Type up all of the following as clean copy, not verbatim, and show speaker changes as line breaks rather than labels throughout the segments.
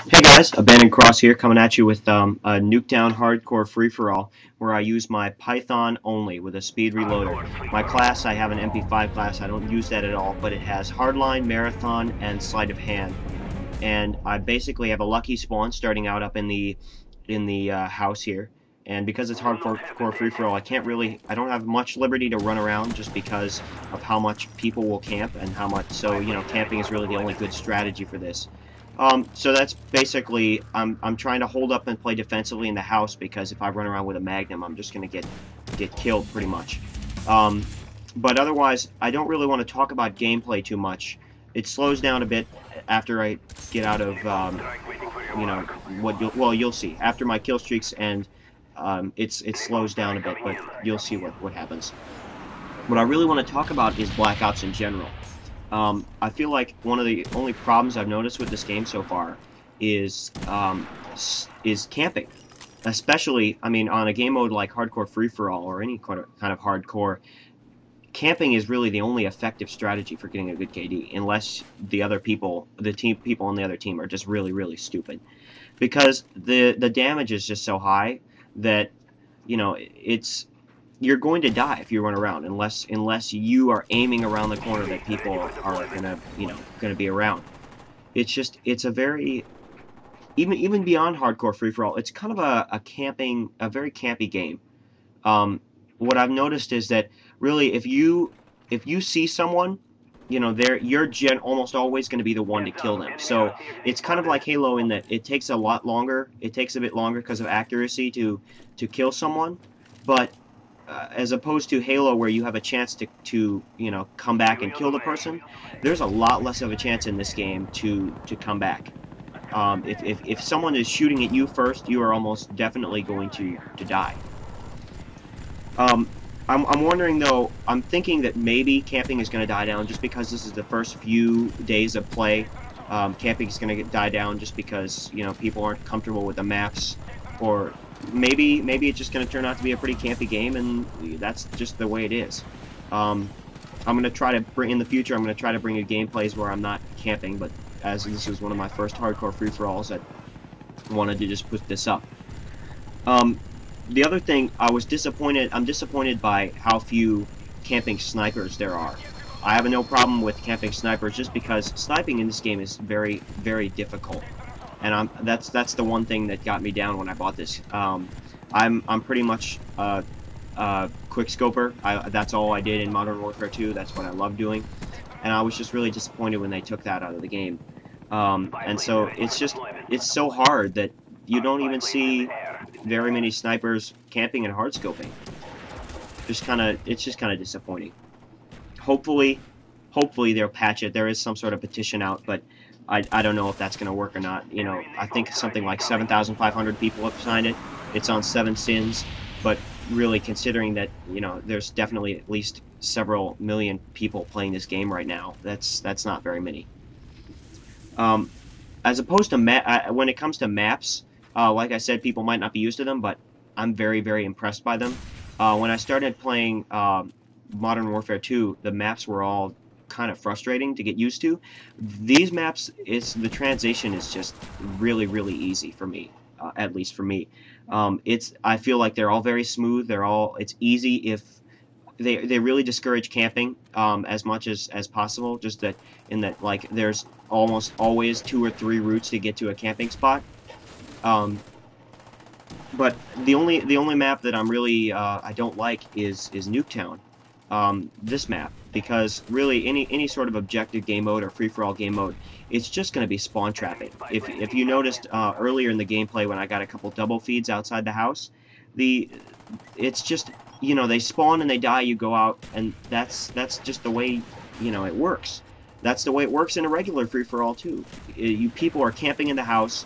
Hey guys, Abandoned Cross here, coming at you with a Nuketown hardcore free-for-all where I use my Python only with a speed reloader. My class, I have an MP5 class, I don't use that at all, but it has hardline, marathon, and sleight of hand. And I basically have a lucky spawn starting out up in the house here. And because it's hardcore free-for-all, I don't have much liberty to run around just because of how much people will camp and how much, so, camping is really the only good strategy for this. So that's basically, I'm trying to hold up and play defensively in the house because if I run around with a Magnum, I'm just going to get killed pretty much. Um, but otherwise, I don't really want to talk about gameplay too much. It slows down a bit after I get out of, you'll see. After my kill streaks end, it slows down a bit, but you'll see what happens. What I really want to talk about is Black Ops in general. I feel like one of the only problems I've noticed with this game so far is camping. Especially, I mean, on a game mode like Hardcore Free-for-All or any kind of hardcore, camping is really the only effective strategy for getting a good KD, unless the people on the other team are just really, really stupid. Because the damage is just so high that, it's you're going to die if you run around unless you are aiming around the corner that people are gonna be around. It's a very even beyond hardcore free for all. It's kind of a very campy game. What I've noticed is that really if you see someone, you're almost always going to be the one to kill them. So it's kind of like Halo in that it takes a lot longer. It takes a bit longer because of accuracy to kill someone, but as opposed to Halo where you have a chance to come back and kill the person, there's a lot less of a chance in this game to come back. If someone is shooting at you first, you are almost definitely going to die. Um, I'm wondering though. I'm thinking that maybe camping is going to die down just because this is the first few days of play. Camping is going to die down just because people aren't comfortable with the maps, or maybe it's just going to turn out to be a pretty campy game, and that's just the way it is. Um, I'm going to try to bring in the future. I'm going to try to bring in gameplays where I'm not camping, but as this is one of my first hardcore free-for-alls, I wanted to just put this up. Um, the other thing, I'm disappointed by how few camping snipers there are. I have no problem with camping snipers just because sniping in this game is very, very difficult. And that's the one thing that got me down when I bought this. I'm pretty much quick scoper. That's all I did in Modern Warfare 2. That's what I love doing. And I was just really disappointed when they took that out of the game. And so it's so hard that you don't even see very many snipers camping and hardscoping. It's just kind of disappointing. Hopefully, hopefully they'll patch it. There is some sort of petition out, but I don't know if that's going to work or not. I think something like 7,500 people have signed it. It's on 7 sins, but really considering that there's definitely at least several million people playing this game right now, that's not very many. As opposed to when it comes to maps, like I said, people might not be used to them, but I'm very, very impressed by them. When I started playing Modern Warfare 2, the maps were all kind of frustrating to get used to. These maps, the transition is just really, really easy for me, at least for me. I feel like they're all very smooth. It's easy if they really discourage camping as much as possible. Just that like there's almost always 2 or 3 routes to get to a camping spot. Um, but the only map that I'm really I don't like is Nuketown. This map, because really any sort of objective game mode or free-for-all game mode, it's just going to be spawn trapping. If you noticed earlier in the gameplay when I got a couple double feeds outside the house, it's just they spawn and they die, you go out, and that's just the way it works. That's the way it works in a regular free-for-all too. You people are camping in the house,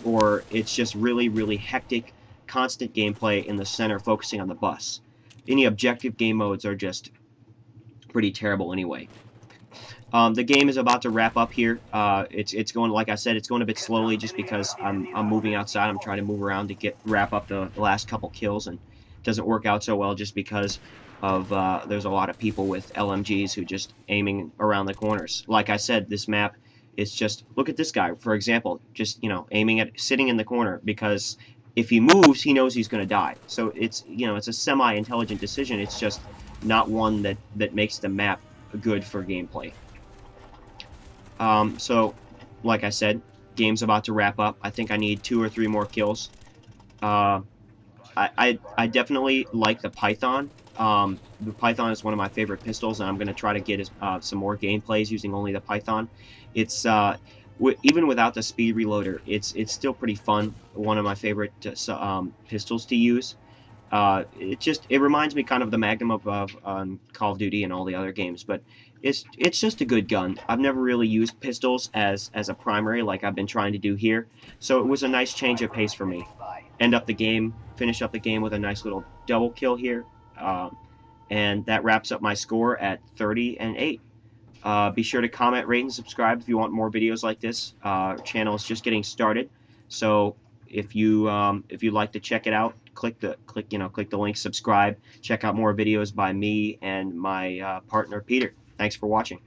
or it's just really, really hectic, constant gameplay in the center focusing on the bus. Any objective game modes are just pretty terrible anyway. The game is about to wrap up here. It's going, like I said, it's going a bit slowly just because I'm moving outside. I'm trying to move around to wrap up the last couple kills, and it doesn't work out so well just because of there's a lot of people with LMGs who just aiming around the corners. Like I said, this map It's just, look at this guy, for example, just, you know, aiming at, sitting in the corner, because if he moves, he knows he's going to die. So it's, you know, it's a semi-intelligent decision. It's just not one that makes the map good for gameplay. So, like I said, game's about to wrap up. I think I need 2 or 3 more kills. I definitely like the Python. The Python is one of my favorite pistols, and I'm going to try to get some more gameplays using only the Python. It's even without the speed reloader, it's still pretty fun. One of my favorite pistols to use. It reminds me kind of the Magnum of Call of Duty and all the other games, but it's just a good gun. I've never really used pistols as a primary like I've been trying to do here, so it was a nice change of pace for me. Finish up the game with a nice little double kill here, and that wraps up my score at 30-8. Be sure to comment, rate, and subscribe if you want more videos like this. Our channel is just getting started, so if you'd like to check it out, click the link, subscribe, check out more videos by me and my partner Peter. Thanks for watching.